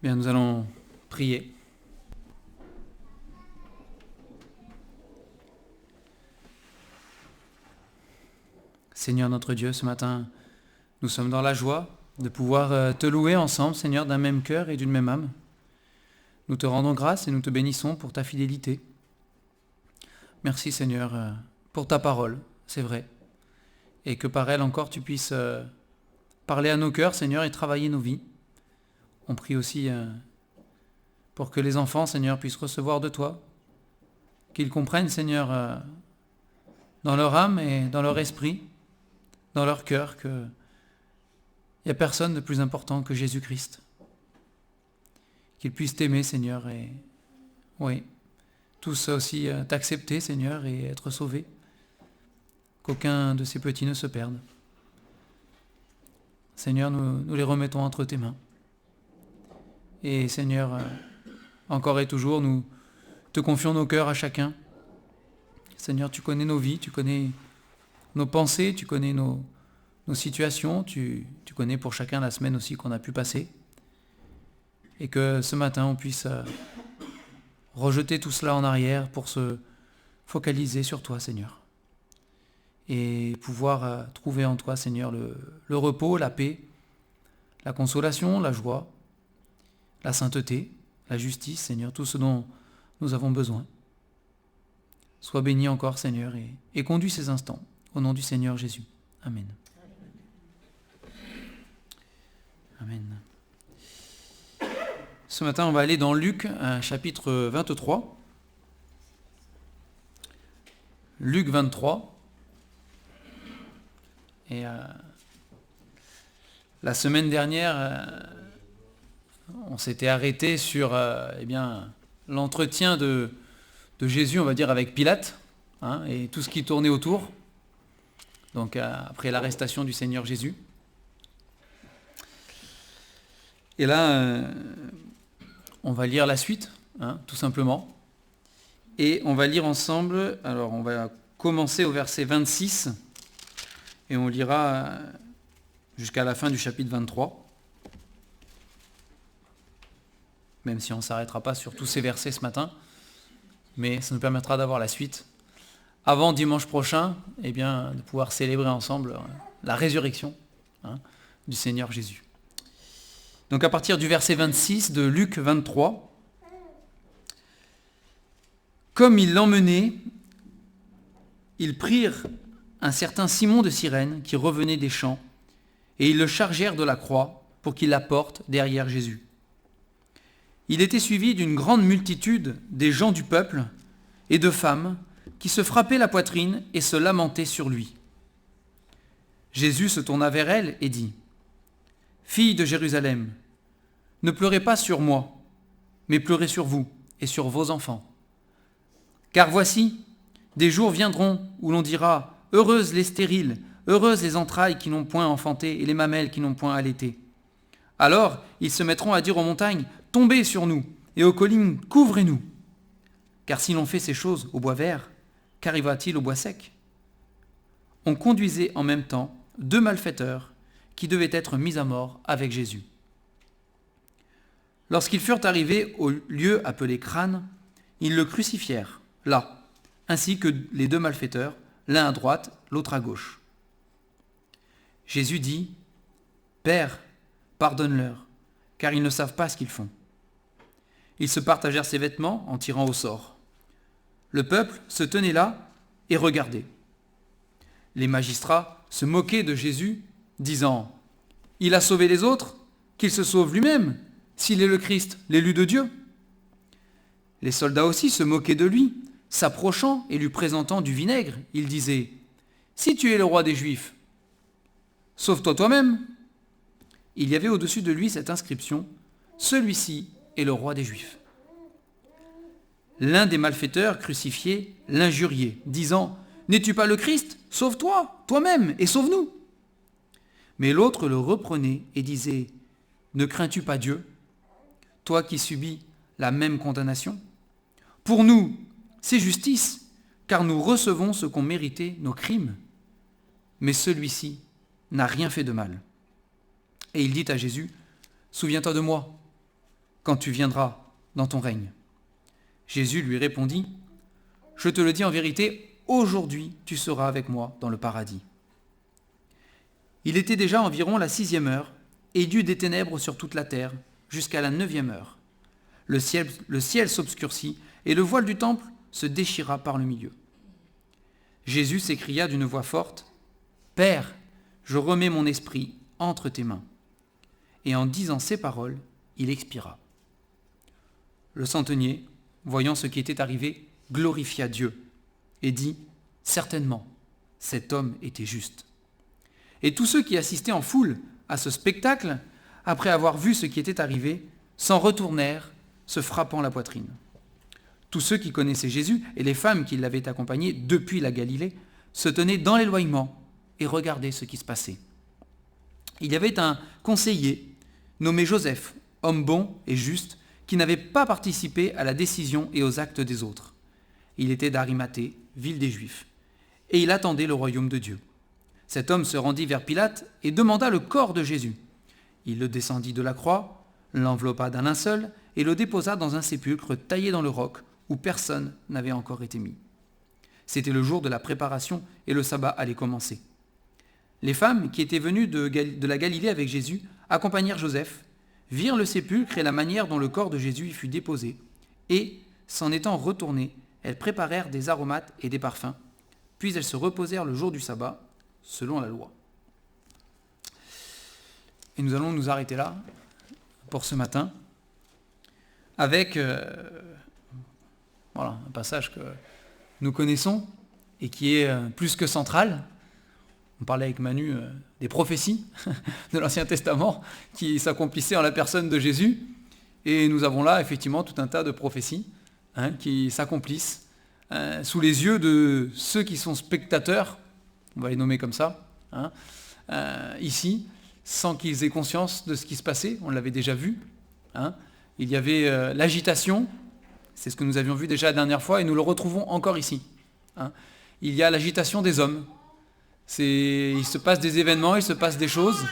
Bien, nous allons prier. Seigneur notre Dieu, ce matin, nous sommes dans la joie de pouvoir te louer ensemble, Seigneur, d'un même cœur et d'une même âme. Nous te rendons grâce et nous te bénissons pour ta fidélité. Merci, Seigneur, pour ta parole, c'est vrai. Et que par elle encore tu puisses parler à nos cœurs, Seigneur, et travailler nos vies. On prie aussi pour que les enfants, Seigneur, puissent recevoir de toi, qu'ils comprennent, Seigneur, dans leur âme et dans leur esprit, dans leur cœur, qu'il n'y a personne de plus important que Jésus-Christ. Qu'ils puissent t'aimer, Seigneur, et oui, tous aussi t'accepter, Seigneur, et être sauvés. Qu'aucun de ces petits ne se perde. Seigneur, nous les remettons entre tes mains. Et Seigneur, encore et toujours, nous te confions nos cœurs à chacun. Seigneur, tu connais nos vies, tu connais nos pensées, tu connais nos situations, tu connais pour chacun la semaine aussi qu'on a pu passer. Et que ce matin, on puisse rejeter tout cela en arrière pour se focaliser sur toi, Seigneur. Et pouvoir trouver en toi, Seigneur, le repos, la paix, la consolation, la joie, la sainteté, la justice, Seigneur, tout ce dont nous avons besoin. Sois béni encore, Seigneur, et conduis ces instants. Au nom du Seigneur Jésus. Amen. Amen. Ce matin, on va aller dans Luc, chapitre 23. Luc 23. Et la semaine dernière, on s'était arrêté sur l'entretien de Jésus, on va dire, avec Pilate, et tout ce qui tournait autour. Donc après l'arrestation du Seigneur Jésus. Et là, on va lire la suite, tout simplement. Et on va lire ensemble, alors on va commencer au verset 26, et on lira jusqu'à la fin du chapitre 23. Même si on ne s'arrêtera pas sur tous ces versets ce matin, mais ça nous permettra d'avoir la suite avant dimanche prochain, de pouvoir célébrer ensemble la résurrection du Seigneur Jésus. Donc à partir du verset 26 de Luc 23, « Comme ils l'emmenaient, ils prirent un certain Simon de Cyrène qui revenait des champs, et ils le chargèrent de la croix pour qu'il la porte derrière Jésus. Il était suivi d'une grande multitude des gens du peuple et de femmes qui se frappaient la poitrine et se lamentaient sur lui. Jésus se tourna vers elle et dit : « Filles de Jérusalem, ne pleurez pas sur moi, mais pleurez sur vous et sur vos enfants. Car voici, des jours viendront où l'on dira : heureuses les stériles, heureuses les entrailles qui n'ont point enfanté et les mamelles qui n'ont point allaité. Alors ils se mettront à dire aux montagnes : tombez sur nous, et aux collines, couvrez-nous. Car si l'on fait ces choses au bois vert, qu'arrivera-t-il au bois sec ? On conduisait en même temps 2 malfaiteurs qui devaient être mis à mort avec Jésus. Lorsqu'ils furent arrivés au lieu appelé Crâne, ils le crucifièrent, là, ainsi que les 2 malfaiteurs, l'un à droite, l'autre à gauche. Jésus dit : « Père, pardonne-leur, car ils ne savent pas ce qu'ils font. » Ils se partagèrent ses vêtements en tirant au sort. Le peuple se tenait là et regardait. Les magistrats se moquaient de Jésus, disant : « Il a sauvé les autres, qu'il se sauve lui-même, s'il est le Christ, l'élu de Dieu. » Les soldats aussi se moquaient de lui, s'approchant et lui présentant du vinaigre. Ils disaient : « Si tu es le roi des Juifs, sauve-toi toi-même. » Il y avait au-dessus de lui cette inscription : « Celui-ci est le roi des Juifs. » L'un des malfaiteurs crucifiés l'injuriait, disant : « N'es-tu pas le Christ ? Sauve-toi, toi-même, et sauve-nous. » Mais l'autre le reprenait et disait : « Ne crains-tu pas Dieu, toi qui subis la même condamnation ? Pour nous, c'est justice, car nous recevons ce qu'ont mérité nos crimes. Mais celui-ci n'a rien fait de mal. » Et il dit à Jésus : « Souviens-toi de moi quand tu viendras dans ton règne. Jésus lui répondit, je te le dis en vérité, aujourd'hui tu seras avec moi dans le paradis. Il était déjà environ la 6e heure, et il y eut des ténèbres sur toute la terre, jusqu'à la 9e heure. Le ciel s'obscurcit, et le voile du temple se déchira par le milieu. Jésus s'écria d'une voix forte, « Père, je remets mon esprit entre tes mains. » Et en disant ces paroles, il expira. Le centenier, voyant ce qui était arrivé, glorifia Dieu et dit, « Certainement, cet homme était juste. » Et tous ceux qui assistaient en foule à ce spectacle, après avoir vu ce qui était arrivé, s'en retournèrent, se frappant la poitrine. Tous ceux qui connaissaient Jésus et les femmes qui l'avaient accompagné depuis la Galilée se tenaient dans l'éloignement et regardaient ce qui se passait. Il y avait un conseiller nommé Joseph, homme bon et juste, qui n'avait pas participé à la décision et aux actes des autres. Il était d'Arimathée, ville des Juifs, et il attendait le royaume de Dieu. Cet homme se rendit vers Pilate et demanda le corps de Jésus. Il le descendit de la croix, l'enveloppa d'un linceul et le déposa dans un sépulcre taillé dans le roc où personne n'avait encore été mis. C'était le jour de la préparation et le sabbat allait commencer. Les femmes qui étaient venues de la Galilée avec Jésus accompagnèrent Joseph, virent le sépulcre et la manière dont le corps de Jésus y fut déposé, et, s'en étant retournées, elles préparèrent des aromates et des parfums, puis elles se reposèrent le jour du sabbat, selon la loi. Et nous allons nous arrêter là pour ce matin avec un passage que nous connaissons et qui est plus que central. On parlait avec Manu des prophéties de l'Ancien Testament qui s'accomplissaient en la personne de Jésus. Et nous avons là effectivement tout un tas de prophéties qui s'accomplissent sous les yeux de ceux qui sont spectateurs, on va les nommer comme ça, ici, sans qu'ils aient conscience de ce qui se passait. On l'avait déjà vu. Il y avait l'agitation, c'est ce que nous avions vu déjà la dernière fois, et nous le retrouvons encore ici. Il y a l'agitation des hommes. Il se passe des événements, il se passe des choses,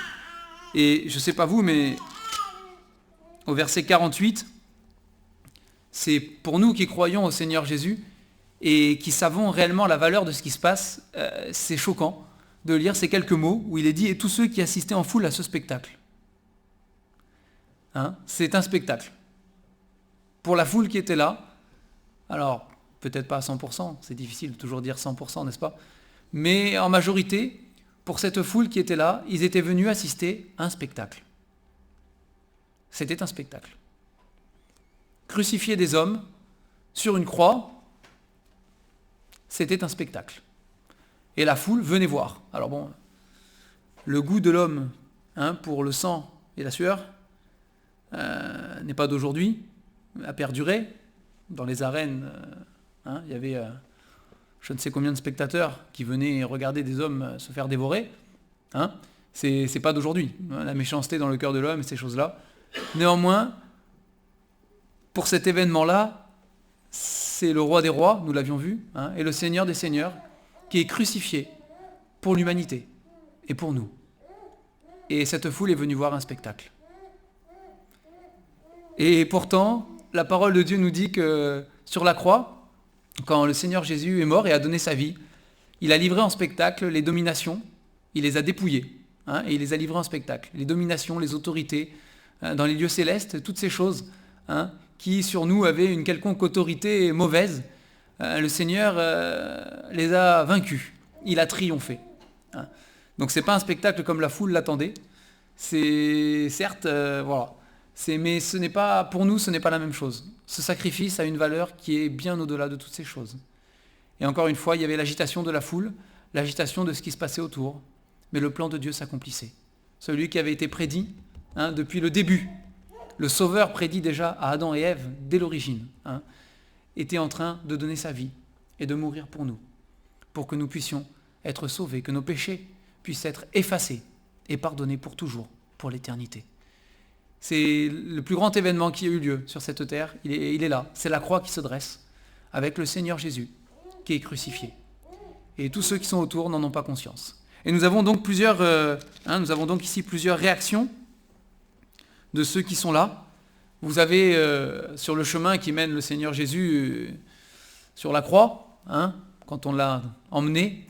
et je ne sais pas vous, mais au verset 48, c'est pour nous qui croyons au Seigneur Jésus et qui savons réellement la valeur de ce qui se passe, c'est choquant de lire ces quelques mots où il est dit « Et tous ceux qui assistaient en foule à ce spectacle ». C'est un spectacle. Pour la foule qui était là, alors peut-être pas à 100%, c'est difficile de toujours dire 100%, n'est-ce pas ? Mais en majorité, pour cette foule qui était là, ils étaient venus assister à un spectacle. C'était un spectacle. Crucifier des hommes sur une croix, c'était un spectacle. Et la foule venait voir. Alors bon, le goût de l'homme pour le sang et la sueur n'est pas d'aujourd'hui, a perduré. Dans les arènes, il y avait je ne sais combien de spectateurs qui venaient regarder des hommes se faire dévorer. C'est pas d'aujourd'hui, la méchanceté dans le cœur de l'homme et ces choses-là. Néanmoins, pour cet événement-là, c'est le roi des rois, nous l'avions vu, et le Seigneur des seigneurs, qui est crucifié pour l'humanité et pour nous. Et cette foule est venue voir un spectacle. Et pourtant, la parole de Dieu nous dit que sur la croix, quand le Seigneur Jésus est mort et a donné sa vie, il a livré en spectacle les dominations, il les a dépouillées, et il les a livrées en spectacle. Les dominations, les autorités, dans les lieux célestes, toutes ces choses qui sur nous avaient une quelconque autorité mauvaise, le Seigneur les a vaincus, il a triomphé. Donc c'est pas un spectacle comme la foule l'attendait, c'est certes, mais ce n'est pas, pour nous, ce n'est pas la même chose. Ce sacrifice a une valeur qui est bien au-delà de toutes ces choses. Et encore une fois, il y avait l'agitation de la foule, l'agitation de ce qui se passait autour, mais le plan de Dieu s'accomplissait. Celui qui avait été prédit depuis le début, le Sauveur prédit déjà à Adam et Ève dès l'origine, était en train de donner sa vie et de mourir pour nous, pour que nous puissions être sauvés, que nos péchés puissent être effacés et pardonnés pour toujours, pour l'éternité. C'est le plus grand événement qui a eu lieu sur cette terre, il est là. C'est la croix qui se dresse avec le Seigneur Jésus qui est crucifié. Et tous ceux qui sont autour n'en ont pas conscience. Et nous avons donc ici plusieurs réactions de ceux qui sont là. Vous avez sur le chemin qui mène le Seigneur Jésus sur la croix, quand on l'a emmené,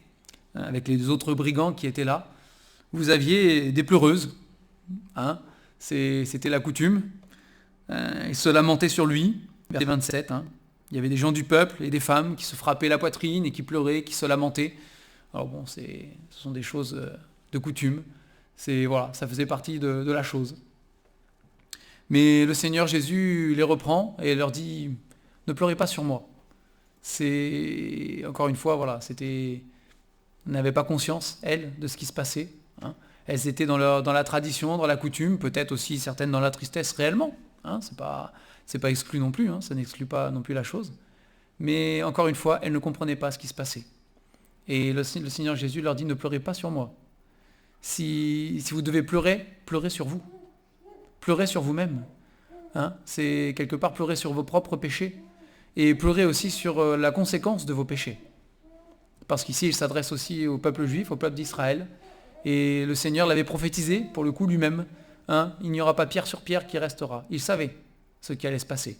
avec les autres brigands qui étaient là, vous aviez des pleureuses. C'était la coutume. Ils se lamentaient sur lui, verset 27. Il y avait des gens du peuple et des femmes qui se frappaient la poitrine et qui pleuraient, qui se lamentaient. Alors bon, ce sont des choses de coutume. Ça faisait partie de la chose. Mais le Seigneur Jésus les reprend et leur dit « Ne pleurez pas sur moi ». Encore une fois, elles n'avaient pas conscience, elles, de ce qui se passait. Elles étaient dans la tradition, dans la coutume, peut-être aussi certaines dans la tristesse réellement. C'est pas exclu non plus, ça n'exclut pas non plus la chose. Mais encore une fois, elles ne comprenaient pas ce qui se passait. Et le Seigneur Jésus leur dit « Ne pleurez pas sur moi ». Si vous devez pleurer, pleurez sur vous. Pleurez sur vous-même. C'est quelque part pleurer sur vos propres péchés. Et pleurer aussi sur la conséquence de vos péchés. Parce qu'ici, il s'adresse aussi au peuple juif, au peuple d'Israël. Et le Seigneur l'avait prophétisé, pour le coup, lui-même. Il n'y aura pas pierre sur pierre qui restera. Il savait ce qui allait se passer.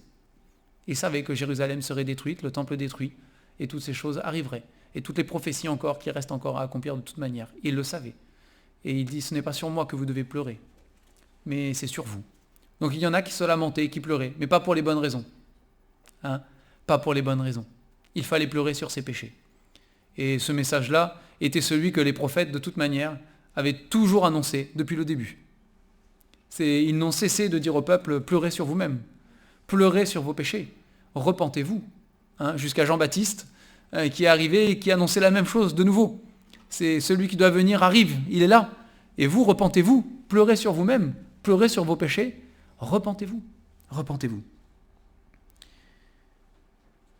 Il savait que Jérusalem serait détruite, le temple détruit, et toutes ces choses arriveraient. Et toutes les prophéties encore qui restent encore à accomplir de toute manière. Il le savait. Et il dit, ce n'est pas sur moi que vous devez pleurer, mais c'est sur vous. Donc il y en a qui se lamentaient, qui pleuraient, mais pas pour les bonnes raisons. Pas pour les bonnes raisons. Il fallait pleurer sur ses péchés. Et ce message-là était celui que les prophètes, de toute manière, avaient toujours annoncé depuis le début. Ils n'ont cessé de dire au peuple, pleurez sur vous-même, pleurez sur vos péchés, repentez-vous. Jusqu'à Jean-Baptiste, qui est arrivé et qui annonçait la même chose de nouveau. C'est celui qui doit venir arrive, il est là. Et vous, repentez-vous, pleurez sur vous-même, pleurez sur vos péchés, repentez-vous, repentez-vous.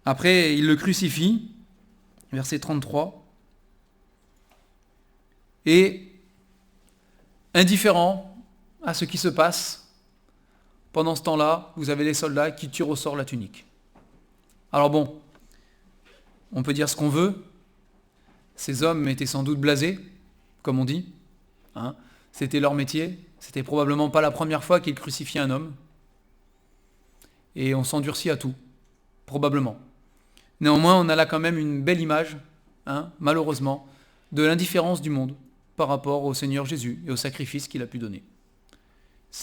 Après, il le crucifie, verset 33, et indifférent à ce qui se passe, pendant ce temps-là, vous avez les soldats qui tirent au sort la tunique. Alors bon, on peut dire ce qu'on veut, ces hommes étaient sans doute blasés, comme on dit, c'était leur métier, c'était probablement pas la première fois qu'ils crucifiaient un homme, et on s'endurcit à tout, probablement. Néanmoins, on a là quand même une belle image, malheureusement, de l'indifférence du monde par rapport au Seigneur Jésus et au sacrifice qu'il a pu donner.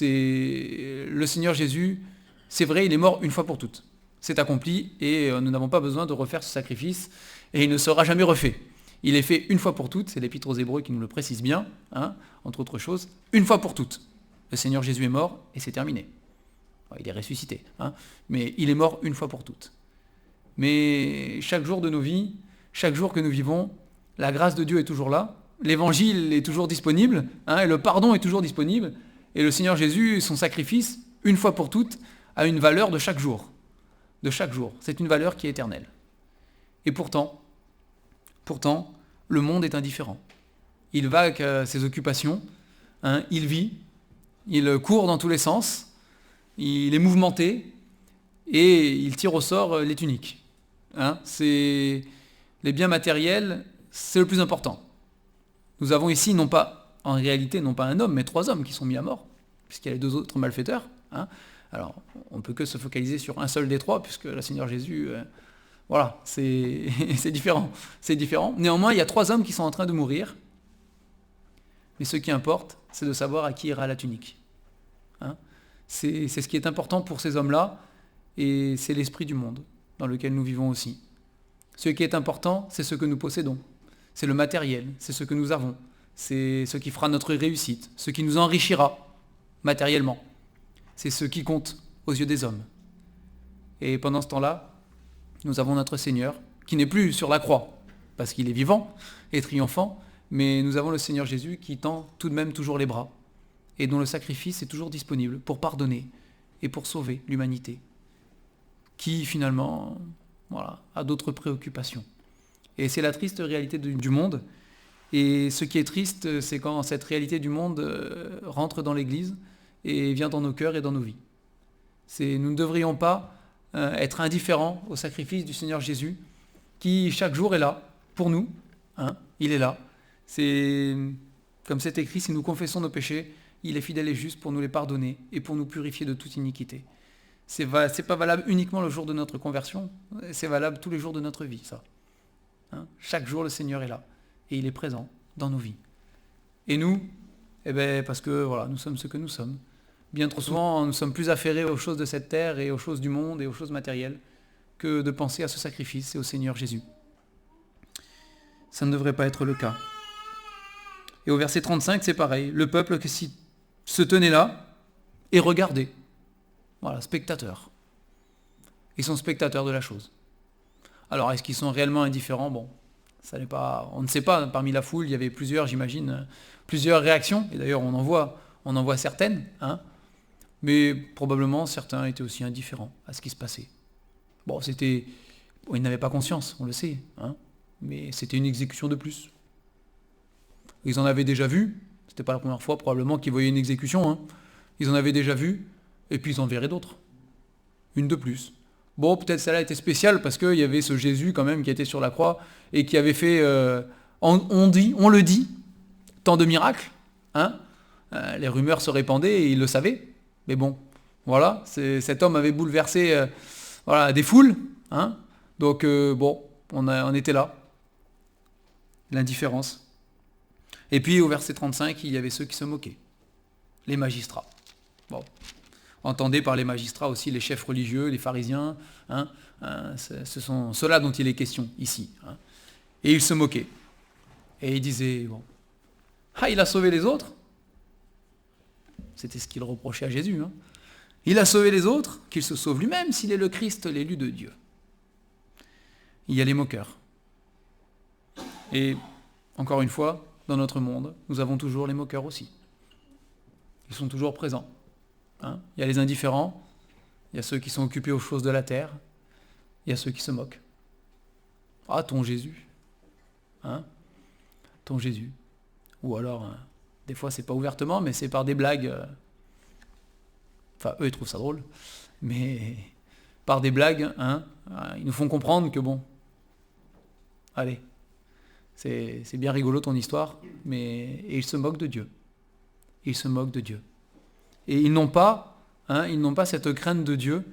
Le Seigneur Jésus, c'est vrai, il est mort une fois pour toutes. C'est accompli et nous n'avons pas besoin de refaire ce sacrifice et il ne sera jamais refait. Il est fait une fois pour toutes, c'est l'Épître aux Hébreux qui nous le précise bien, entre autres choses, une fois pour toutes. Le Seigneur Jésus est mort et c'est terminé. Il est ressuscité, mais il est mort une fois pour toutes. Mais chaque jour de nos vies, chaque jour que nous vivons, la grâce de Dieu est toujours là, l'évangile est toujours disponible, et le pardon est toujours disponible, et le Seigneur Jésus, son sacrifice, une fois pour toutes, a une valeur de chaque jour. De chaque jour. C'est une valeur qui est éternelle. Et pourtant, le monde est indifférent. Il va avec ses occupations, il vit, il court dans tous les sens, il est mouvementé, et il tire au sort les tuniques. Les biens matériels, c'est le plus important. Nous avons ici, en réalité, non pas un homme, mais 3 hommes qui sont mis à mort, puisqu'il y a les 2 autres malfaiteurs. Alors, on ne peut que se focaliser sur un seul des 3, puisque le Seigneur Jésus, c'est différent. C'est différent. Néanmoins, il y a 3 hommes qui sont en train de mourir, mais ce qui importe, c'est de savoir à qui ira la tunique. C'est ce qui est important pour ces hommes-là, et c'est l'esprit du monde dans lequel nous vivons aussi. Ce qui est important, c'est ce que nous possédons. C'est le matériel, c'est ce que nous avons. C'est ce qui fera notre réussite, ce qui nous enrichira matériellement. C'est ce qui compte aux yeux des hommes. Et pendant ce temps-là, nous avons notre Seigneur, qui n'est plus sur la croix, parce qu'il est vivant et triomphant, mais nous avons le Seigneur Jésus qui tend tout de même toujours les bras, et dont le sacrifice est toujours disponible pour pardonner et pour sauver l'humanité, qui finalement a d'autres préoccupations. Et c'est la triste réalité du monde. Et ce qui est triste, c'est quand cette réalité du monde rentre dans l'Église et vient dans nos cœurs et dans nos vies. Nous ne devrions pas être indifférents au sacrifice du Seigneur Jésus, qui chaque jour est là pour nous. Il est là. C'est comme c'est écrit, si nous confessons nos péchés, il est fidèle et juste pour nous les pardonner et pour nous purifier de toute iniquité. C'est pas valable uniquement le jour de notre conversion, c'est valable tous les jours de notre vie, ça. Hein, chaque jour, le Seigneur est là. Et il est présent dans nos vies. Et nous, parce que voilà, nous sommes ce que nous sommes. Bien trop souvent, nous sommes plus affairés aux choses de cette terre et aux choses du monde et aux choses matérielles que de penser à ce sacrifice et au Seigneur Jésus. Ça ne devrait pas être le cas. Et au verset 35, c'est pareil. Le peuple qui se tenait là et regardait. Voilà, spectateurs. Ils sont spectateurs de la chose. Alors, est-ce qu'ils sont réellement indifférents? Bon, ça n'est pas, on ne sait pas. Parmi la foule, il y avait plusieurs réactions. Et d'ailleurs, on en voit certaines. Hein, mais probablement, certains étaient aussi indifférents à ce qui se passait. Bon, ils n'avaient pas conscience, on le sait. Hein, mais c'était une exécution de plus. Ils en avaient déjà vu. C'était pas la première fois, probablement, qu'ils voyaient une exécution. Hein. Ils en avaient déjà vu. Et puis ils en verraient d'autres. Une de plus. Bon, peut-être celle-là était spéciale parce qu'il y avait ce Jésus quand même qui était sur la croix et qui avait fait, on le dit, tant de miracles. Hein, les rumeurs se répandaient et ils le savaient. Mais bon, voilà, cet homme avait bouleversé des foules. Hein, donc on était là. L'indifférence. Et puis au verset 35, il y avait ceux qui se moquaient. Les magistrats. Bon. Entendez par les magistrats aussi les chefs religieux, les pharisiens. Hein, ce sont ceux-là dont il est question ici. Hein. Et ils se moquaient. Et ils disaient, il a sauvé les autres. C'était ce qu'ils reprochaient à Jésus. Hein. Il a sauvé les autres, qu'il se sauve lui-même s'il est le Christ, l'élu de Dieu. Il y a les moqueurs. Et encore une fois, dans notre monde, nous avons toujours les moqueurs aussi. Ils sont toujours présents. Hein, il y a les indifférents, il y a ceux qui sont occupés aux choses de la terre, il y a ceux qui se moquent. Ah, ton Jésus. Hein, ton Jésus. Ou alors, des fois, c'est pas ouvertement, mais c'est par des blagues. Enfin, eux, ils trouvent ça drôle. Mais par des blagues, ils nous font comprendre que allez, c'est bien rigolo ton histoire, et ils se moquent de Dieu. Ils se moquent de Dieu. Et ils n'ont pas cette crainte de Dieu,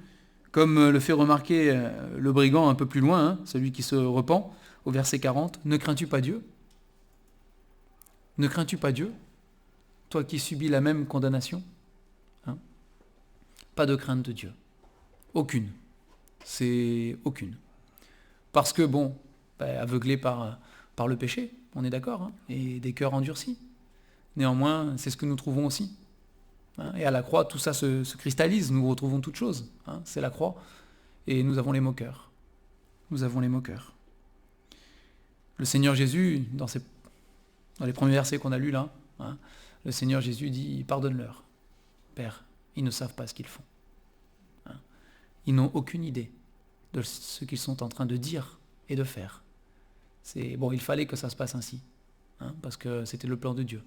comme le fait remarquer le brigand un peu plus loin, celui qui se repent, au verset 40. Ne crains-tu pas Dieu? Ne crains-tu pas Dieu, toi qui subis la même condamnation? Pas de crainte de Dieu. Aucune. C'est aucune. Parce que, aveuglé par le péché, on est d'accord, et des cœurs endurcis. Néanmoins, c'est ce que nous trouvons aussi. Et à la croix, tout ça se cristallise, nous retrouvons toutes choses. C'est la croix. Et nous avons les moqueurs. Nous avons les moqueurs. Le Seigneur Jésus, dans les premiers versets qu'on a lus là, le Seigneur Jésus dit, pardonne-leur. Père, ils ne savent pas ce qu'ils font. Ils n'ont aucune idée de ce qu'ils sont en train de dire et de faire. Il fallait que ça se passe ainsi, parce que c'était le plan de Dieu.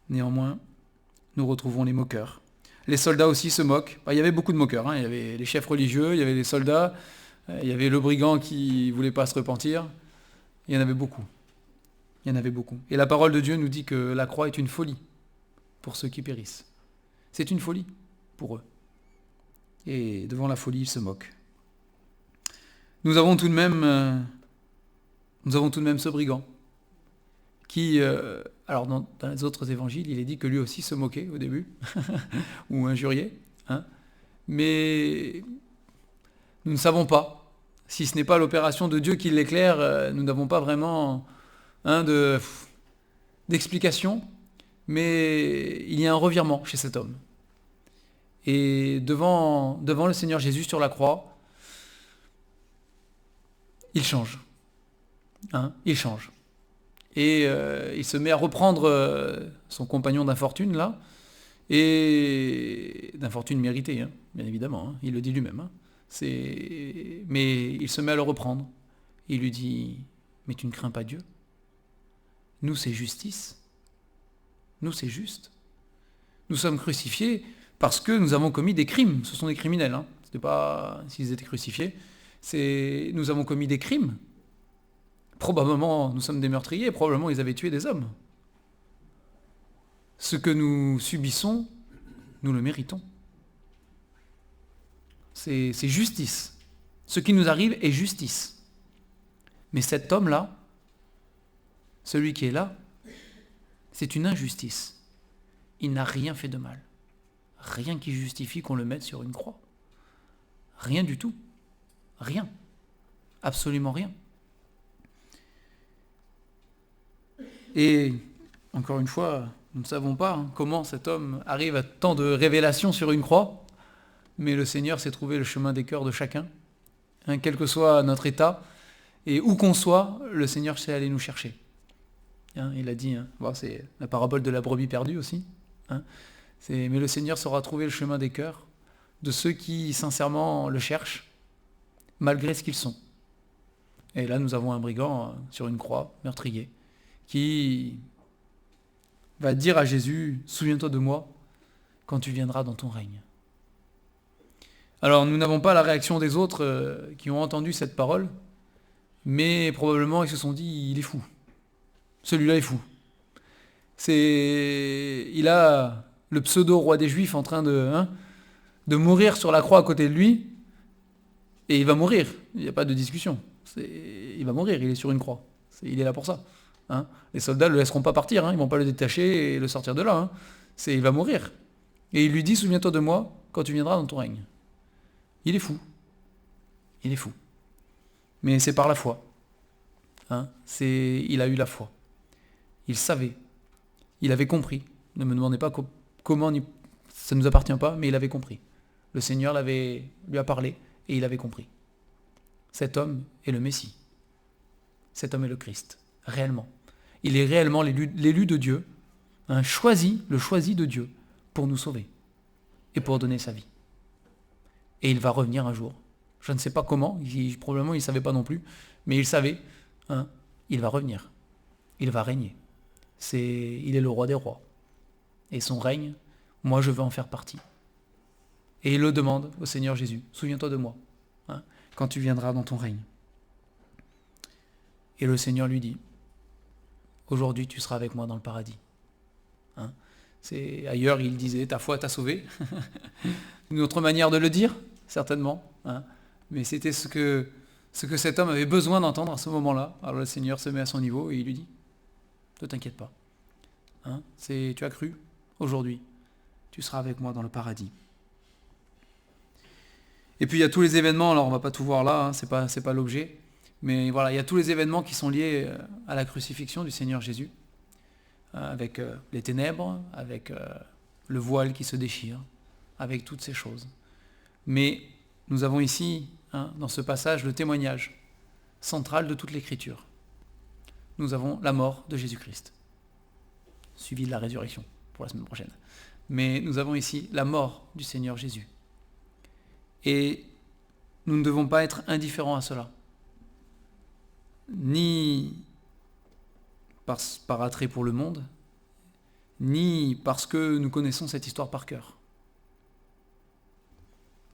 Néanmoins, nous retrouvons les moqueurs. Les soldats aussi se moquent. Il y avait beaucoup de moqueurs. Il y avait les chefs religieux, il y avait les soldats, il y avait le brigand qui ne voulait pas se repentir. Il y en avait beaucoup. Il y en avait beaucoup. Et la parole de Dieu nous dit que la croix est une folie pour ceux qui périssent. C'est une folie pour eux. Et devant la folie, ils se moquent. Nous avons tout de même ce brigand qui, alors dans les autres évangiles, il est dit que lui aussi se moquait au début, ou injuriait, mais nous ne savons pas. Si ce n'est pas l'opération de Dieu qui l'éclaire, nous n'avons pas vraiment d'explication, mais il y a un revirement chez cet homme. Et devant le Seigneur Jésus sur la croix, il change. Il change. Et il se met à reprendre son compagnon d'infortune, là, et d'infortune méritée, bien évidemment, il le dit lui-même. Mais il se met à le reprendre. Il lui dit, mais tu ne crains pas Dieu? Nous, c'est justice. Nous, c'est juste. Nous sommes crucifiés parce que nous avons commis des crimes. Ce sont des criminels. Ce n'est pas s'ils étaient crucifiés. Nous avons commis des crimes. Probablement, nous sommes des meurtriers. Probablement, ils avaient tué des hommes. Ce que nous subissons, nous le méritons. C'est justice. Ce qui nous arrive est justice. Mais cet homme-là, celui qui est là, c'est une injustice. Il n'a rien fait de mal. Rien qui justifie qu'on le mette sur une croix. Rien du tout. Rien. Absolument rien. Et, encore une fois, nous ne savons pas comment cet homme arrive à tant de révélations sur une croix, mais le Seigneur sait trouver le chemin des cœurs de chacun, quel que soit notre état, et où qu'on soit, le Seigneur sait aller nous chercher. Il a dit, c'est la parabole de la brebis perdue aussi, mais le Seigneur saura trouver le chemin des cœurs de ceux qui sincèrement le cherchent, malgré ce qu'ils sont. Et là, nous avons un brigand sur une croix, meurtrier, qui va dire à Jésus, « Souviens-toi de moi quand tu viendras dans ton règne. » Alors, nous n'avons pas la réaction des autres qui ont entendu cette parole, mais probablement ils se sont dit, il est fou. Celui-là est fou. Il a le pseudo-roi des Juifs en train de mourir sur la croix à côté de lui, et il va mourir. Il n'y a pas de discussion. Il va mourir, il est sur une croix. Il est là pour ça. Les soldats ne le laisseront pas partir, ils ne vont pas le détacher et le sortir de là. Il va mourir. Et il lui dit, souviens-toi de moi quand tu viendras dans ton règne. Il est fou. Il est fou. Mais c'est par la foi. Il a eu la foi. Il savait. Il avait compris. Ne me demandez pas comment, ça ne nous appartient pas, mais il avait compris. Le Seigneur lui a parlé et il avait compris. Cet homme est le Messie. Cet homme est le Christ. Réellement. Il est réellement l'élu de Dieu, le choisi de Dieu pour nous sauver et pour donner sa vie. Et il va revenir un jour. Je ne sais pas comment, probablement il ne savait pas non plus, mais il savait, il va revenir. Il va régner. Il est le roi des rois. Et son règne, moi je veux en faire partie. Et il le demande au Seigneur Jésus, souviens-toi de moi, quand tu viendras dans ton règne. Et le Seigneur lui dit, aujourd'hui tu seras avec moi dans le paradis. Ailleurs il disait, ta foi t'a sauvé. Une autre manière de le dire, certainement. Mais c'était ce que cet homme avait besoin d'entendre à ce moment-là. Alors le Seigneur se met à son niveau et il lui dit, ne t'inquiète pas. Tu as cru, aujourd'hui, tu seras avec moi dans le paradis. Et puis il y a tous les événements, alors on ne va pas tout voir là, c'est pas l'objet, mais voilà, il y a tous les événements qui sont liés à la crucifixion du Seigneur Jésus, avec les ténèbres, avec le voile qui se déchire, avec toutes ces choses. Mais nous avons ici, dans ce passage, le témoignage central de toute l'Écriture. Nous avons la mort de Jésus-Christ, suivie de la résurrection pour la semaine prochaine. Mais nous avons ici la mort du Seigneur Jésus. Et nous ne devons pas être indifférents à cela, ni par attrait pour le monde, ni parce que nous connaissons cette histoire par cœur.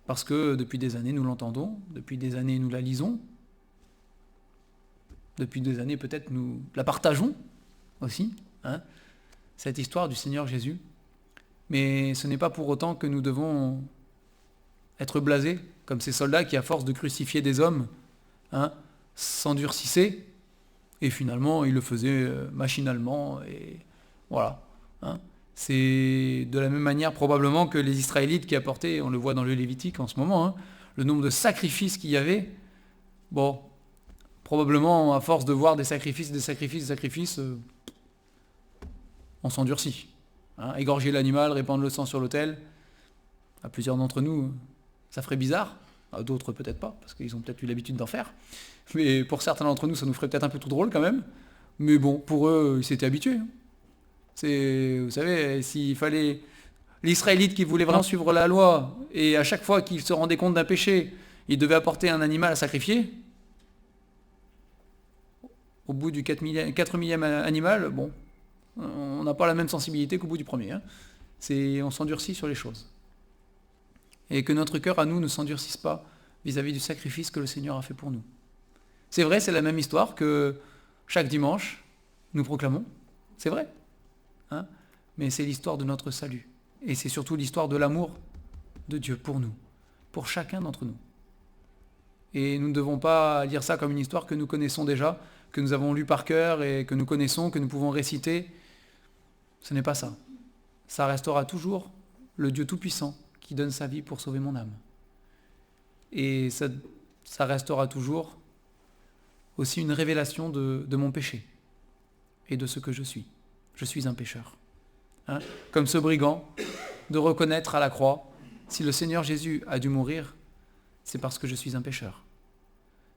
Parce que depuis des années nous l'entendons, depuis des années nous la lisons, depuis des années peut-être nous la partageons aussi, cette histoire du Seigneur Jésus. Mais ce n'est pas pour autant que nous devons être blasés, comme ces soldats qui, à force de crucifier des hommes, s'endurcissaient, et finalement ils le faisaient machinalement, et voilà. C'est de la même manière probablement que les Israélites qui apportaient, on le voit dans le Lévitique en ce moment, le nombre de sacrifices qu'il y avait, probablement à force de voir des sacrifices, on s'endurcit. Égorger l'animal, répandre le sang sur l'autel, à plusieurs d'entre nous, ça ferait bizarre, à d'autres peut-être pas, parce qu'ils ont peut-être eu l'habitude d'en faire, mais pour certains d'entre nous, ça nous ferait peut-être un peu tout drôle quand même, mais bon, pour eux, ils s'étaient habitués. Vous savez, s'il fallait l'Israélite qui voulait vraiment suivre la loi, et à chaque fois qu'il se rendait compte d'un péché, il devait apporter un animal à sacrifier, au bout du 4 millième animal, on n'a pas la même sensibilité qu'au bout du premier. On s'endurcit sur les choses. Et que notre cœur à nous ne s'endurcisse pas vis-à-vis du sacrifice que le Seigneur a fait pour nous. C'est vrai, c'est la même histoire que chaque dimanche, nous proclamons. C'est vrai. Mais c'est l'histoire de notre salut. Et c'est surtout l'histoire de l'amour de Dieu pour nous. pour chacun d'entre nous. Et nous ne devons pas lire ça comme une histoire que nous connaissons déjà, que nous avons lu par cœur et que nous connaissons, que nous pouvons réciter. Ce n'est pas ça. Ça restera toujours le Dieu Tout-Puissant qui donne sa vie pour sauver mon âme. Et ça restera toujours aussi une révélation de mon péché et de ce que je suis. Je suis un pécheur. Comme ce brigand, de reconnaître à la croix, si le Seigneur Jésus a dû mourir, c'est parce que je suis un pécheur.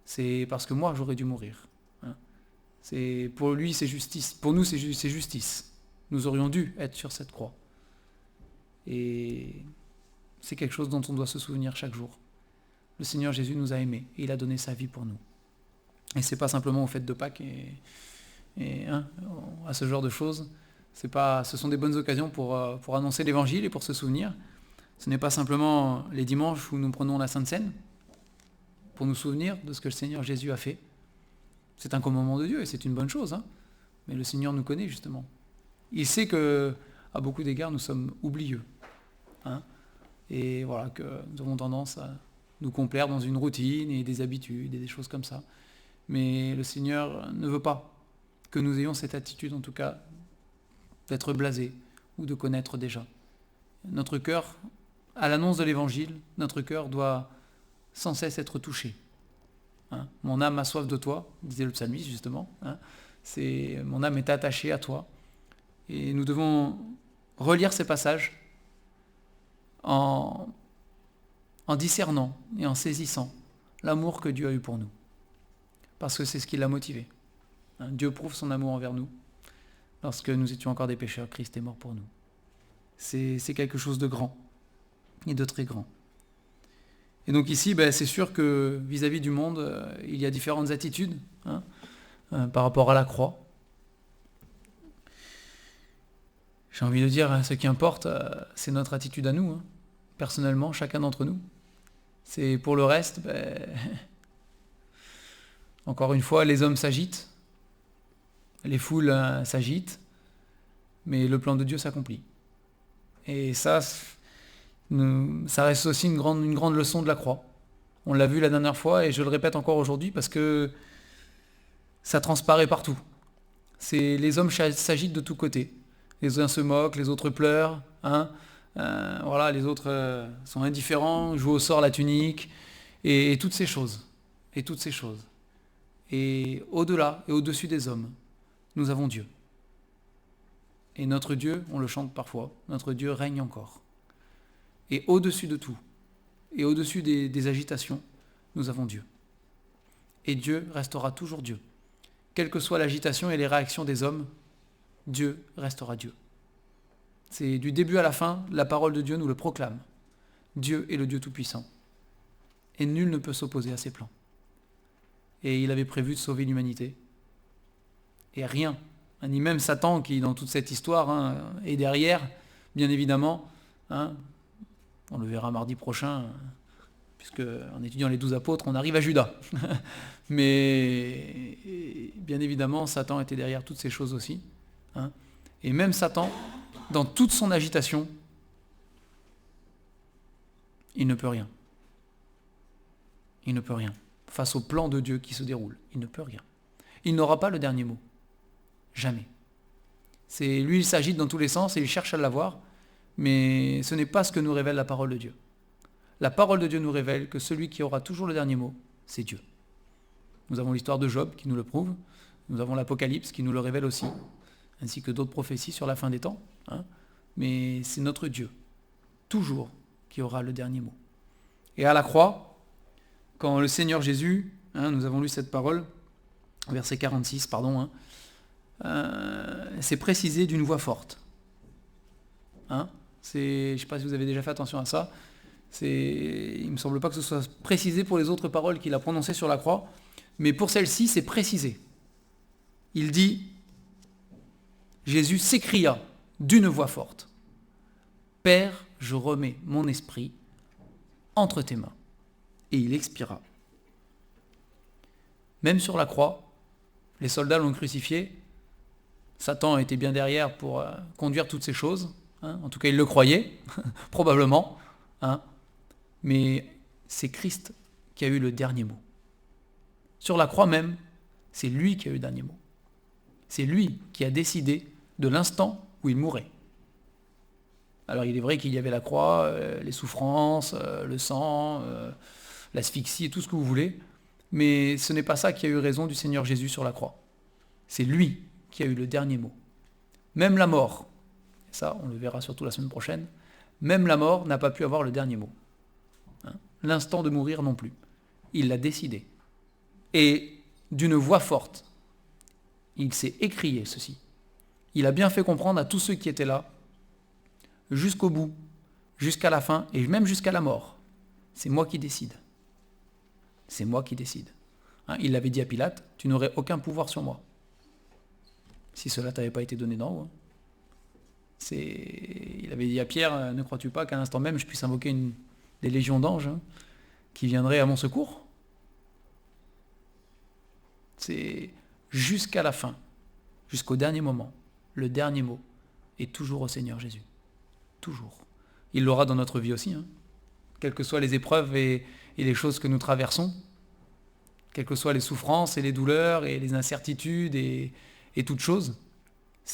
C'est parce que moi, j'aurais dû mourir. Pour lui, c'est justice. Pour nous, c'est justice. Nous aurions dû être sur cette croix. Et c'est quelque chose dont on doit se souvenir chaque jour. Le Seigneur Jésus nous a aimés et il a donné sa vie pour nous. Et c'est pas simplement au fête de Pâques et à ce genre de choses. Ce sont des bonnes occasions pour annoncer l'évangile et pour se souvenir. Ce n'est pas simplement les dimanches où nous prenons la Sainte Seine pour nous souvenir de ce que le Seigneur Jésus a fait. C'est un commandement de Dieu et c'est une bonne chose. Mais le Seigneur nous connaît justement. Il sait que à beaucoup d'égards nous sommes oublieux. Et voilà, que nous avons tendance à nous complaire dans une routine et des habitudes et des choses comme ça. Mais le Seigneur ne veut pas que nous ayons cette attitude, en tout cas, d'être blasés ou de connaître déjà. Notre cœur, à l'annonce de l'Évangile, notre cœur doit sans cesse être touché. Mon âme a soif de toi, disait le psalmiste justement. Mon âme est attachée à toi. Et nous devons relire ces passages en discernant et en saisissant l'amour que Dieu a eu pour nous. Parce que c'est ce qui l'a motivé. Dieu prouve son amour envers nous. Lorsque nous étions encore des pécheurs, Christ est mort pour nous. C'est quelque chose de grand et de très grand. Et donc ici, c'est sûr que vis-à-vis du monde, il y a différentes attitudes par rapport à la croix. J'ai envie de dire, ce qui importe, c'est notre attitude à nous, personnellement, chacun d'entre nous. C'est pour le reste, encore une fois, les hommes s'agitent, les foules s'agitent, mais le plan de Dieu s'accomplit. Et ça reste aussi une grande leçon de la croix. On l'a vu la dernière fois et je le répète encore aujourd'hui parce que ça transparaît partout. Les hommes s'agitent de tous côtés. Les uns se moquent, les autres pleurent, les autres sont indifférents, jouent au sort la tunique, et toutes ces choses. Et toutes ces choses. Et au-delà et au-dessus des hommes, nous avons Dieu. Et notre Dieu, on le chante parfois, notre Dieu règne encore. Et au-dessus de tout, et au-dessus des agitations, nous avons Dieu. Et Dieu restera toujours Dieu. Quelle que soit l'agitation et les réactions des hommes, Dieu restera Dieu. C'est du début à la fin, la parole de Dieu nous le proclame. Dieu est le Dieu Tout-Puissant. Et nul ne peut s'opposer à ses plans. Et il avait prévu de sauver l'humanité. Et rien, ni même Satan qui, dans toute cette histoire, est derrière, bien évidemment. On le verra mardi prochain, puisque en étudiant les 12 apôtres, on arrive à Judas. Mais bien évidemment, Satan était derrière toutes ces choses aussi. Et même Satan, dans toute son agitation, il ne peut rien. Il ne peut rien. Face au plan de Dieu qui se déroule, il ne peut rien. Il n'aura pas le dernier mot. Jamais. Lui, il s'agite dans tous les sens et il cherche à l'avoir, mais ce n'est pas ce que nous révèle la parole de Dieu. La parole de Dieu nous révèle que celui qui aura toujours le dernier mot, c'est Dieu. Nous avons l'histoire de Job qui nous le prouve, nous avons l'Apocalypse qui nous le révèle aussi, ainsi que d'autres prophéties sur la fin des temps. Mais c'est notre Dieu, toujours, qui aura le dernier mot. Et à la croix, quand le Seigneur Jésus, nous avons lu cette parole, verset 46, c'est précisé d'une voix forte. Je ne sais pas si vous avez déjà fait attention à ça. Il ne me semble pas que ce soit précisé pour les autres paroles qu'il a prononcées sur la croix, mais pour celle-ci, c'est précisé. Il dit, Jésus s'écria d'une voix forte, « Père, je remets mon esprit entre tes mains. » Et il expira. Même sur la croix, les soldats l'ont crucifié. Satan était bien derrière pour conduire toutes ces choses. En tout cas, il le croyait, probablement. Mais c'est Christ qui a eu le dernier mot. Sur la croix même, c'est lui qui a eu le dernier mot. C'est lui qui a décidé de l'instant où il mourait. Alors il est vrai qu'il y avait la croix, les souffrances, le sang, l'asphyxie et tout ce que vous voulez, mais ce n'est pas ça qui a eu raison du Seigneur Jésus sur la croix. C'est lui qui a eu le dernier mot. Même la mort, et ça on le verra surtout la semaine prochaine, même la mort n'a pas pu avoir le dernier mot. L'instant de mourir non plus. Il l'a décidé. Et d'une voix forte, il s'est écrié ceci. Il a bien fait comprendre à tous ceux qui étaient là, jusqu'au bout, jusqu'à la fin, et même jusqu'à la mort. C'est moi qui décide. C'est moi qui décide. Il l'avait dit à Pilate, tu n'aurais aucun pouvoir sur moi. Si cela t'avait pas été donné d'en haut. Il avait dit à Pierre, ne crois-tu pas qu'à l'instant même je puisse invoquer des légions d'anges qui viendraient à mon secours? C'est jusqu'à la fin, jusqu'au dernier moment, le dernier mot est toujours au Seigneur Jésus. Toujours. Il l'aura dans notre vie aussi, quelles que soient les épreuves et les choses que nous traversons, quelles que soient les souffrances et les douleurs et les incertitudes et toutes choses,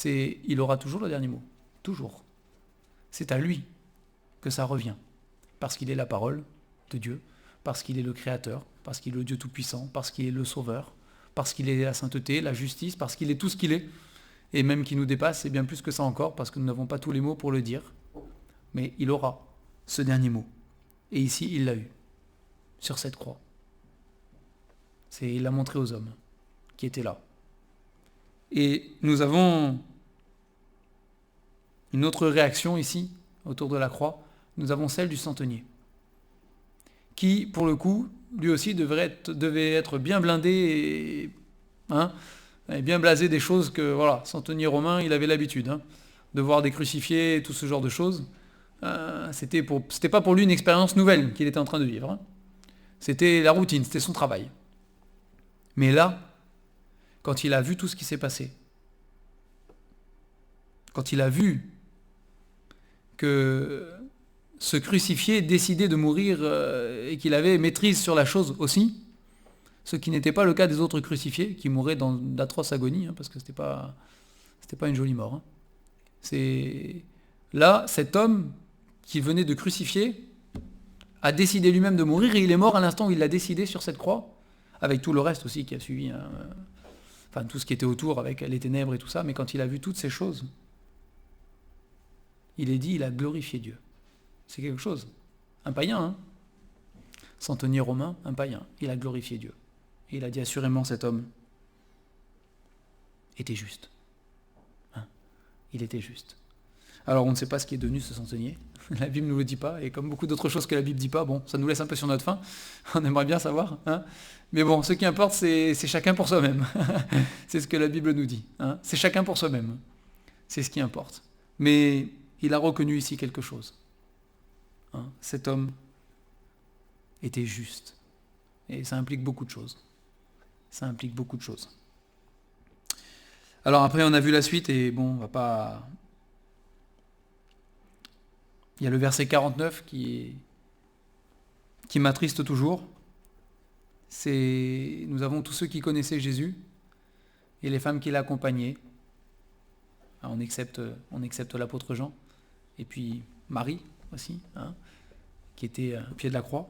il aura toujours le dernier mot. Toujours. C'est à lui que ça revient. Parce qu'il est la parole de Dieu, parce qu'il est le Créateur, parce qu'il est le Dieu Tout-Puissant, parce qu'il est le Sauveur, parce qu'il est la sainteté, la justice, parce qu'il est tout ce qu'il est, et même qu'il nous dépasse, c'est bien plus que ça encore, parce que nous n'avons pas tous les mots pour le dire, mais il aura ce dernier mot. Et ici, il l'a eu, sur cette croix. Il l'a montré aux hommes qui étaient là. Et nous avons une autre réaction ici, autour de la croix, nous avons celle du centenier, qui, pour le coup, lui aussi devait être bien blindé et bien blasé des choses que, voilà, centenier romain, il avait l'habitude de voir des crucifiés et tout ce genre de choses. C'était pas pour lui une expérience nouvelle qu'il était en train de vivre. C'était la routine, c'était son travail. Mais là, quand il a vu tout ce qui s'est passé, quand il a vu que ce crucifié décidait de mourir et qu'il avait maîtrise sur la chose aussi, ce qui n'était pas le cas des autres crucifiés qui mouraient dans d'atroces agonies, parce que c'était pas une jolie mort. C'est là, cet homme qui venait de crucifier a décidé lui-même de mourir et il est mort à l'instant où il l'a décidé sur cette croix, avec tout le reste aussi qui a suivi, tout ce qui était autour avec les ténèbres et tout ça, mais quand il a vu toutes ces choses, il a glorifié Dieu. C'est quelque chose. Un païen, centenier romain, un païen. Il a glorifié Dieu. Et il a dit assurément cet homme était juste. Il était juste. Alors on ne sait pas ce qui est devenu ce centenier. La Bible ne nous le dit pas. Et comme beaucoup d'autres choses que la Bible ne dit pas, bon, ça nous laisse un peu sur notre faim. On aimerait bien savoir. Mais bon, ce qui importe, c'est chacun pour soi-même. C'est ce que la Bible nous dit. C'est chacun pour soi-même. C'est ce qui importe. Mais il a reconnu ici quelque chose. Cet homme était juste. Et ça implique beaucoup de choses. Ça implique beaucoup de choses. Alors après, on a vu la suite et bon, on va pas... Il y a le verset 49 qui m'attriste toujours. Nous avons tous ceux qui connaissaient Jésus et les femmes qui l'accompagnaient. On accepte l'apôtre Jean et puis Marie aussi, qui était au pied de la croix.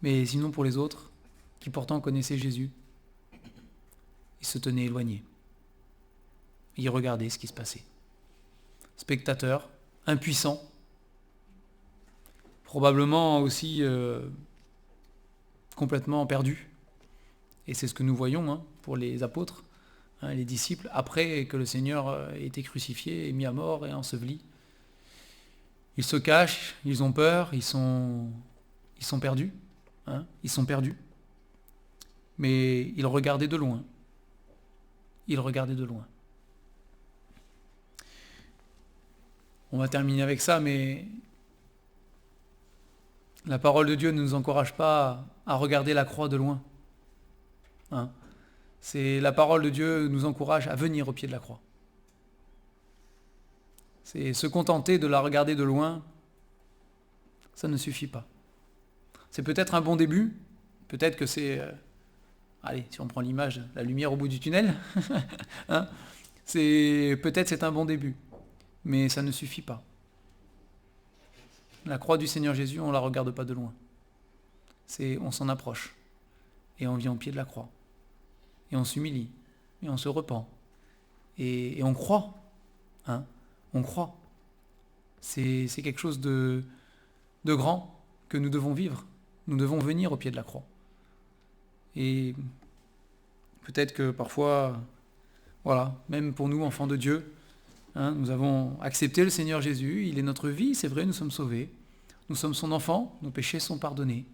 Mais sinon pour les autres, qui pourtant connaissaient Jésus, ils se tenaient éloignés. Ils regardaient ce qui se passait. Spectateurs, impuissants, probablement aussi complètement perdus. Et c'est ce que nous voyons pour les apôtres, les disciples, après que le Seigneur ait été crucifié, et mis à mort et enseveli. Ils se cachent, ils ont peur, ils sont perdus. Ils sont perdus. Mais ils regardaient de loin. Ils regardaient de loin. On va terminer avec ça, mais la parole de Dieu ne nous encourage pas à regarder la croix de loin. C'est la parole de Dieu nous encourage à venir au pied de la croix. C'est se contenter de la regarder de loin, ça ne suffit pas. C'est peut-être un bon début, peut-être que c'est, allez, si on prend l'image, la lumière au bout du tunnel, hein, peut-être c'est un bon début, mais ça ne suffit pas. La croix du Seigneur Jésus, on ne la regarde pas de loin. On s'en approche, et on vient au pied de la croix, et on s'humilie, et on se repent, et on croit, hein, on croit. C'est quelque chose de grand que nous devons vivre. Nous devons venir au pied de la croix. Et peut-être que parfois, voilà, même pour nous, enfants de Dieu, hein, nous avons accepté le Seigneur Jésus, il est notre vie, c'est vrai, nous sommes sauvés. Nous sommes son enfant, nos péchés sont pardonnés.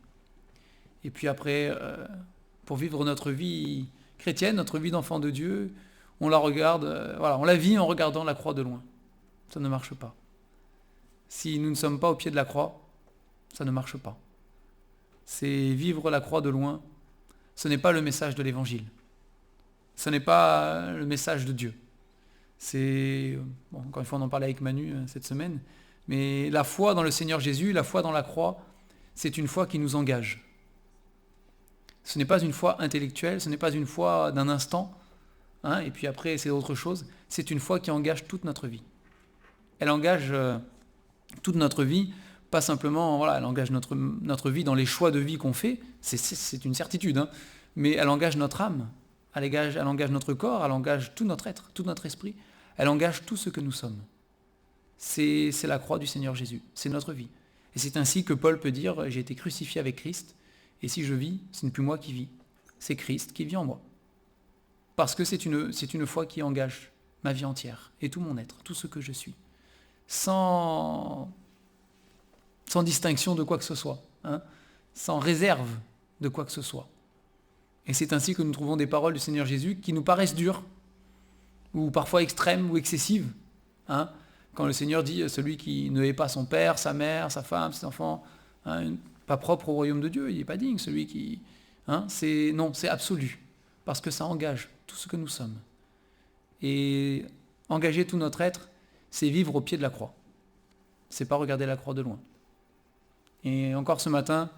Et puis après, pour vivre notre vie chrétienne, notre vie d'enfant de Dieu, on la regarde, voilà, on la vit en regardant la croix de loin. Ça ne marche pas. Si nous ne sommes pas au pied de la croix, ça ne marche pas. C'est vivre la croix de loin. Ce n'est pas le message de l'Évangile. Ce n'est pas le message de Dieu. Encore une fois, on en parlait avec Manu cette semaine, mais la foi dans le Seigneur Jésus, la foi dans la croix, c'est une foi qui nous engage. Ce n'est pas une foi intellectuelle, ce n'est pas une foi d'un instant, hein, et puis après c'est autre chose. C'est une foi qui engage toute notre vie. Elle engage toute notre vie, pas simplement, voilà, elle engage notre vie dans les choix de vie qu'on fait, c'est une certitude, hein, mais elle engage notre âme, elle engage notre corps, elle engage tout notre être, tout notre esprit, elle engage tout ce que nous sommes. C'est la croix du Seigneur Jésus, c'est notre vie. Et c'est ainsi que Paul peut dire, j'ai été crucifié avec Christ, et si je vis, ce n'est plus moi qui vis, c'est Christ qui vit en moi. Parce que c'est une foi qui engage ma vie entière, et tout mon être, tout ce que je suis. Sans distinction de quoi que ce soit, hein, sans réserve de quoi que ce soit. Et c'est ainsi que nous trouvons des paroles du Seigneur Jésus qui nous paraissent dures, ou parfois extrêmes ou excessives. Hein, quand le Seigneur dit « celui qui ne hait pas son père, sa mère, sa femme, ses enfants, hein, pas propre au royaume de Dieu, il n'est pas digne. » Celui qui... Hein, c'est absolu, parce que ça engage tout ce que nous sommes. Et engager tout notre être, c'est vivre au pied de la croix. C'est pas regarder la croix de loin. Et encore ce matin,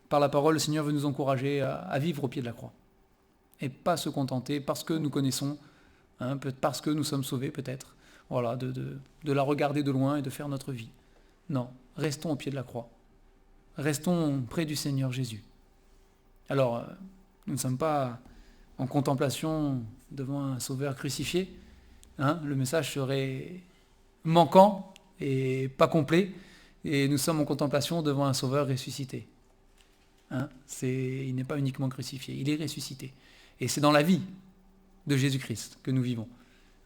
par la parole, le Seigneur veut nous encourager à vivre au pied de la croix. Et pas se contenter, parce que nous connaissons, hein, parce que nous sommes sauvés peut-être, voilà, de la regarder de loin et de faire notre vie. Non, restons au pied de la croix. Restons près du Seigneur Jésus. Alors, nous ne sommes pas en contemplation devant un sauveur crucifié. Hein, le message serait manquant et pas complet. Et nous sommes en contemplation devant un sauveur ressuscité. Hein, il n'est pas uniquement crucifié, il est ressuscité. Et c'est dans la vie de Jésus-Christ que nous vivons.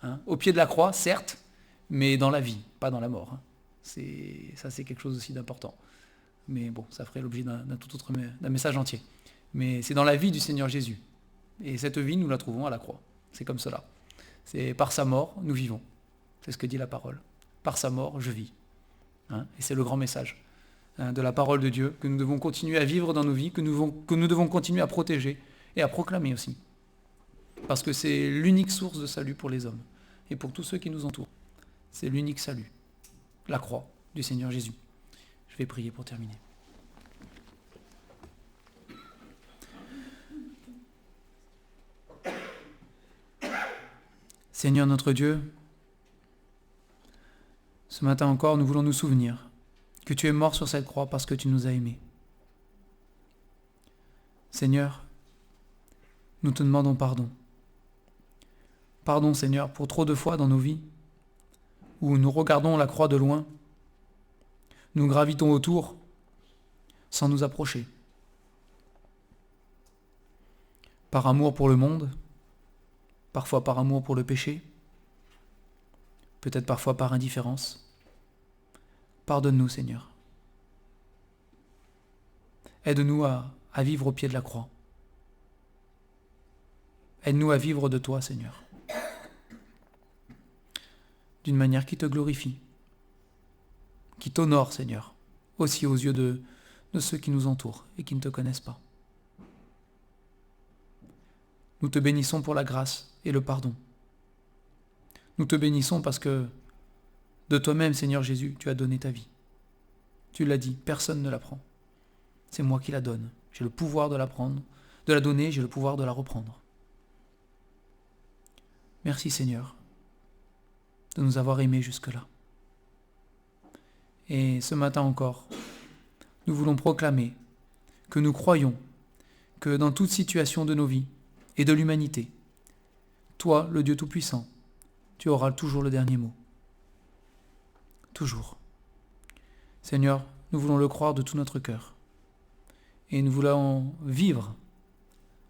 Hein, au pied de la croix, certes, mais dans la vie, pas dans la mort. Hein. Ça, c'est quelque chose aussi d'important. Mais bon, ça ferait l'objet d'un message entier. Mais c'est dans la vie du Seigneur Jésus. Et cette vie, nous la trouvons à la croix. C'est comme cela. C'est par sa mort, nous vivons. C'est ce que dit la parole. Par sa mort, je vis. Hein, et c'est le grand message de la parole de Dieu que nous devons continuer à vivre dans nos vies, que nous devons continuer à protéger et à proclamer aussi. Parce que c'est l'unique source de salut pour les hommes et pour tous ceux qui nous entourent. C'est l'unique salut, la croix du Seigneur Jésus. Je vais prier pour terminer. Seigneur notre Dieu, ce matin encore, nous voulons nous souvenir que tu es mort sur cette croix parce que tu nous as aimés. Seigneur, nous te demandons pardon. Pardon, Seigneur, pour trop de fois dans nos vies où nous regardons la croix de loin, nous gravitons autour sans nous approcher. Par amour pour le monde, parfois par amour pour le péché, peut-être parfois par indifférence. Pardonne-nous, Seigneur. Aide-nous à vivre au pied de la croix. Aide-nous à vivre de toi, Seigneur, d'une manière qui te glorifie, qui t'honore, Seigneur, aussi aux yeux de ceux qui nous entourent et qui ne te connaissent pas. Nous te bénissons pour la grâce et le pardon. Nous te bénissons parce que de toi-même, Seigneur Jésus, tu as donné ta vie. Tu l'as dit, personne ne la prend. c'est moi qui la donne. J'ai le pouvoir de la prendre, de la donner, j'ai le pouvoir de la reprendre. Merci Seigneur de nous avoir aimés jusque-là. Et ce matin encore, nous voulons proclamer que nous croyons que dans toute situation de nos vies et de l'humanité, toi, le Dieu Tout-Puissant, tu auras toujours le dernier mot. Toujours. Seigneur, nous voulons le croire de tout notre cœur. Et nous voulons vivre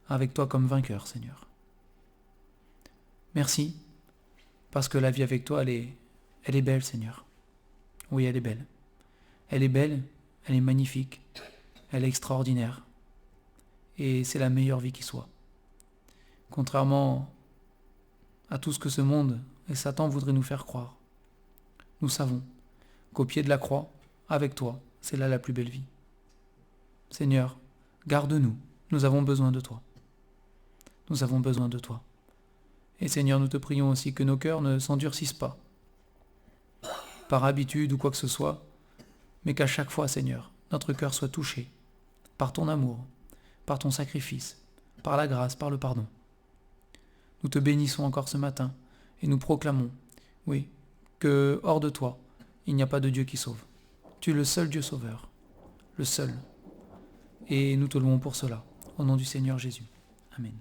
avec toi comme vainqueur, Seigneur. Merci, parce que la vie avec toi, elle est belle, Seigneur. Oui, elle est belle. Elle est belle, elle est magnifique, elle est extraordinaire. Et c'est la meilleure vie qui soit. Contrairement à tout ce que ce monde et Satan voudraient nous faire croire, nous savons qu'au pied de la croix, avec toi, c'est là la plus belle vie. Seigneur, garde-nous, nous avons besoin de toi. Nous avons besoin de toi. Et Seigneur, nous te prions aussi que nos cœurs ne s'endurcissent pas, par habitude ou quoi que ce soit, mais qu'à chaque fois, Seigneur, notre cœur soit touché par ton amour, par ton sacrifice, par la grâce, par le pardon. Nous te bénissons encore ce matin et nous proclamons, oui, que hors de toi, il n'y a pas de Dieu qui sauve. Tu es le seul Dieu sauveur, le seul. Et nous te louons pour cela, au nom du Seigneur Jésus. Amen.